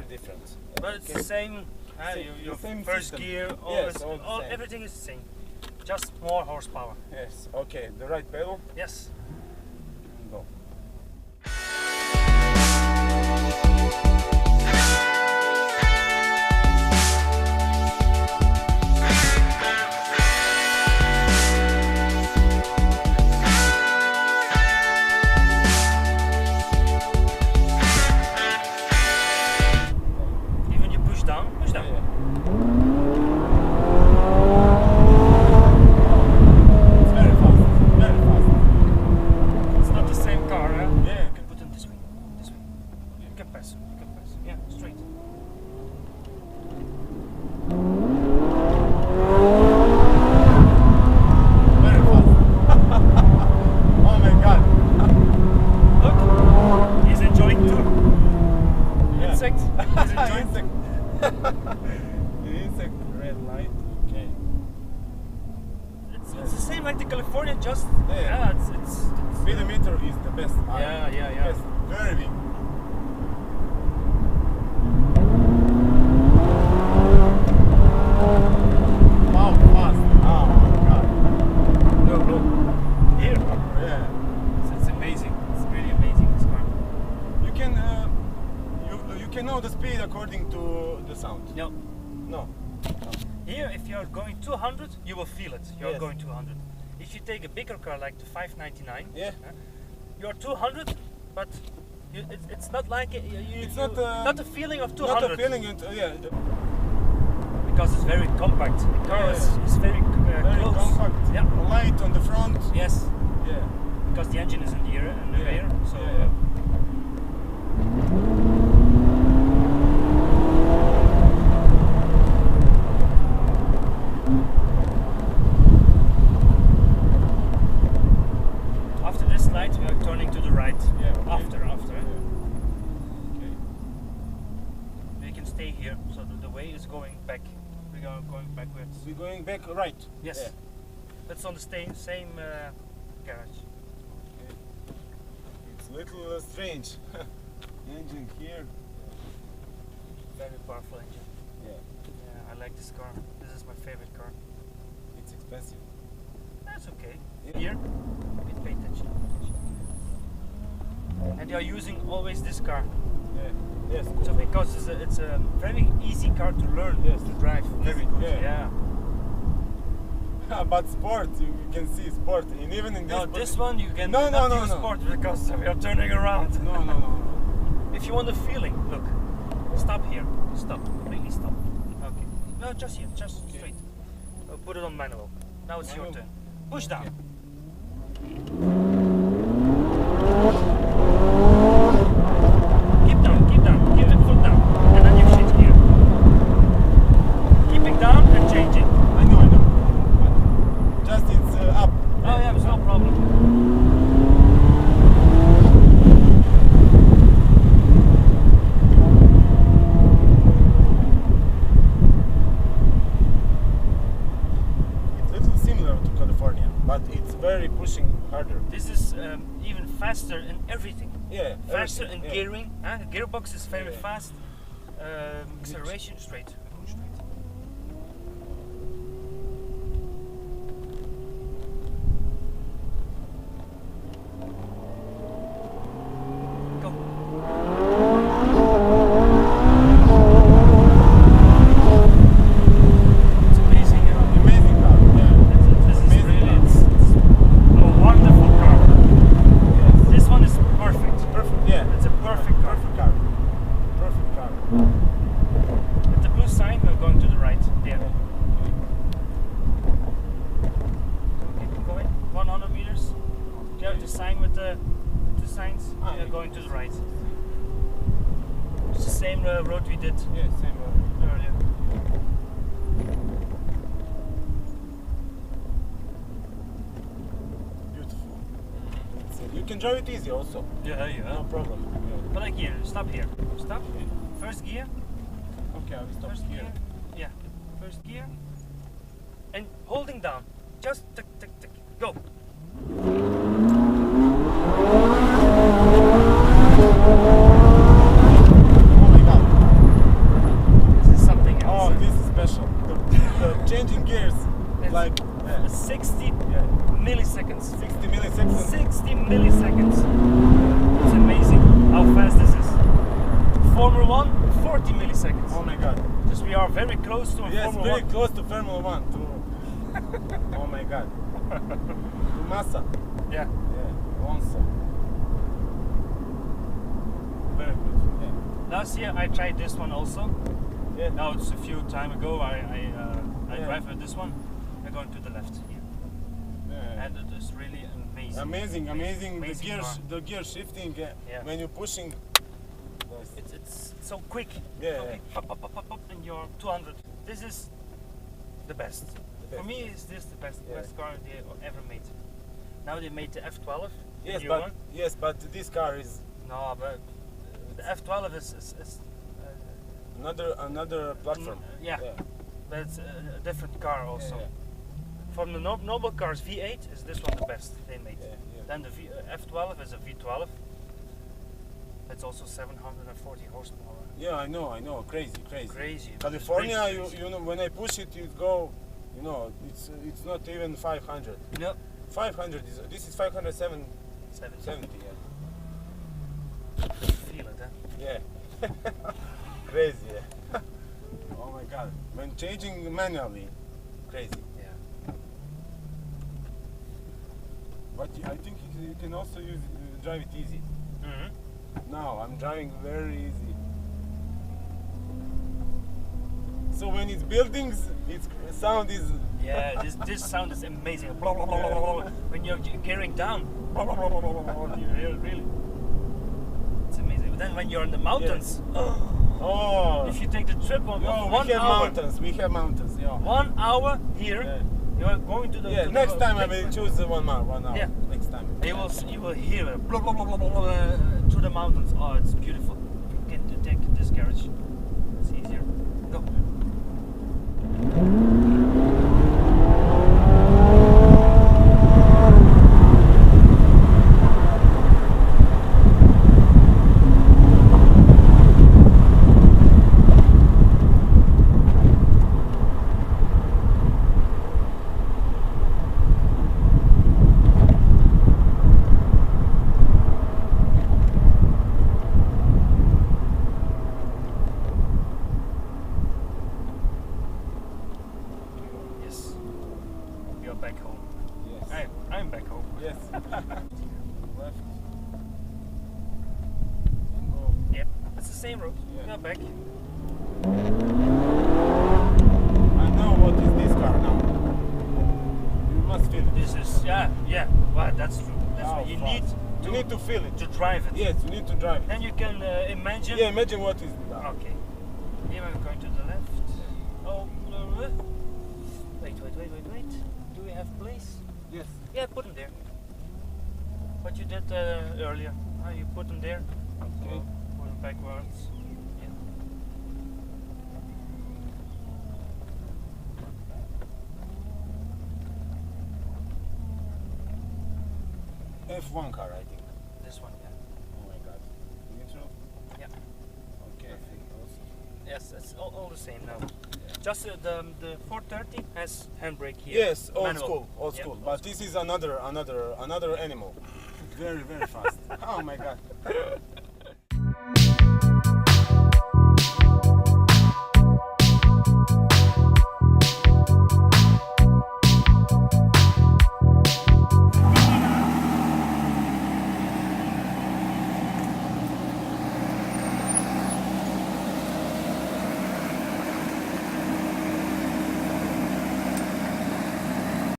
different. But it's the same. Your same first system. gear, Yes, everything is the same. Just more horsepower. Yes. Okay. The right pedal. Yes. And go. Even you push down. Yeah. It's very fast. Very fast. It's not the same car, huh? Yeah. You can put it this way. This way. You can pass. You can pass. Yeah, straight. Very fast. Oh my God. Look, he's enjoying too. Yeah. Insect. He's enjoying. Insect. Insect. Red light. Okay. It's the same like the California, just Yeah. it's Speedometer is the best. yeah. Best. Very big. Wow, fast. Oh my God. no. Here. Yeah. It's amazing. It's really amazing, this car. You can you can know the speed according to the sound. No. No. Here, if you're going 200, you will feel it. You're Yes. going 200. If you take a bigger car like the 599, Yeah. you're 200, but it's not like It's you- not, not a feeling of 200. Not a feeling. Yeah. Because it's very compact. The car Yeah. is very, Very close. compact. Yeah. Light on the front. Yes, Yeah. because the engine is in the rear. So. Yeah. After this light, we are turning to the right. Yeah, okay. After. Okay. We can stay here, so the way is going back. We are going backwards. We're going back right. Yes. Yeah. That's on the same garage. Okay. It's a little strange. Engine here. Very powerful engine. Yeah. Yeah, I like this car. This is my favorite car. It's expensive. That's okay. Yeah. Here, we pay attention. And you are using always this car. Yeah. Yes. So because it's a very easy car to learn, Yes. to drive. Very good. Yeah. But sport, you can see sport, and even in this. No, this one you can No, not no, use no. sport because we are turning around. No. If you want the feeling, look. Stop here. Stop. Really stop. Okay. No, just here. Just Okay. straight. Put it on manual. Now it's your Manual. turn. Push down. Keep down. Keep it foot down. And then you shift here. Keep it down and change it. I know. But just it's up. Oh yeah, it's no problem. It's a little similar to California, but it's very pushing harder. This is even faster in everything. Yeah. Faster everything, in yeah. gearing. The gearbox is very Yeah. fast. Acceleration straight. Go straight. Go. It's amazing. Amazing car. Yeah. This is Amazing really car. it's a wonderful car. Yes. This one is perfect. Perfect. Yeah. It's a perfect car. Perfect car. Perfect car. At the blue sign, we're going to the right. There. Keep going. 100 meters. You have the sign with the two signs. Ah, We are yeah. going to the right. It's the same road we did Yeah. Same road. earlier. Beautiful. You can drive it easy also. Yeah. No problem. But like here, stop here. Stop. First gear. Okay, I will stop First here. gear. Yeah. First gear. And holding down. Just tick, tick, tick. Go. Oh my God. One, 40 milliseconds. Oh my God. Because we are very close to Yes, Formula very 1. close to Formula 1. Oh my God. To Massa. Yeah. Yeah, Alonso. Very good. Yeah. Last year I tried this one also. Yeah. Now it's a few time ago. I Yeah. drive with this one. I'm going to the left here, Yeah. and it is really amazing. Amazing. Amazing car. The gear shifting Yeah. when you're pushing. Yes. It's so quick. Yeah, So yeah. quick. Pop, pop, pop, pop, pop, and you're 200. This is the best. For best, me, yeah. is this the best Yeah. best car they ever made. Now they made the F12. The Yes, new but one. this car is No, but the F12 is another platform. yeah. But it's a different car also. Yeah. From the normal cars, V8 is this one the best they made. Yeah, yeah. Then the F12 is a V12. It's also 740 horsepower. Yeah, I know, crazy. Crazy. California, Crazy. you know, when I push it, you go, you know, it's not even 500. No. 500 this is 507, 70. 70. Feel it, huh? Yeah. Crazy. Yeah. Oh my God. When changing manually, crazy. Yeah. But I think you can also drive it easy. Mm-hmm. Now I'm driving very easy. So when it's buildings, its sound is. Yeah, this sound is amazing. Blah, blah, blah, blah, blah. When you're gearing down, blah, blah, blah, blah, blah, blah. Really, it's amazing. But then when you're in the mountains, Oh. if you take the trip on No, 1 we have hour, mountains. We have mountains. Yeah. 1 hour here, Yeah. you are going to the. Yeah. to Next the time I will choose the 1 hour. 1 hour. Yeah. Next time. You will hear it, blah, blah, blah, blah, blah, blah, through the mountains. Oh, it's beautiful. You can take this garage. It's easier. Go. Yes. You're back home. Yes. I'm back home. Yes. Left. And go. Yep. It's the same road. Yeah. You're back. I know what is this car now. You must feel it. This is yeah. Well, that's true. That's How what you fast. need You need to feel it. to drive it. Yes, you need to drive it. Then you can imagine. Yeah, imagine what is that. Okay. Here I'm going to the left. Oh, wait. Do we have place? Yes. Yeah, put them there. What you did earlier. You put them there. Okay. Put them backwards. Yeah. F1 car, I think. This one, yeah. Oh my God. Neutral? Yeah. Okay. Yes, it's all the same now. Just the 430 has handbrake here. Yes, old Manual. school. Yeah, But this is another animal. Very fast. Oh my God.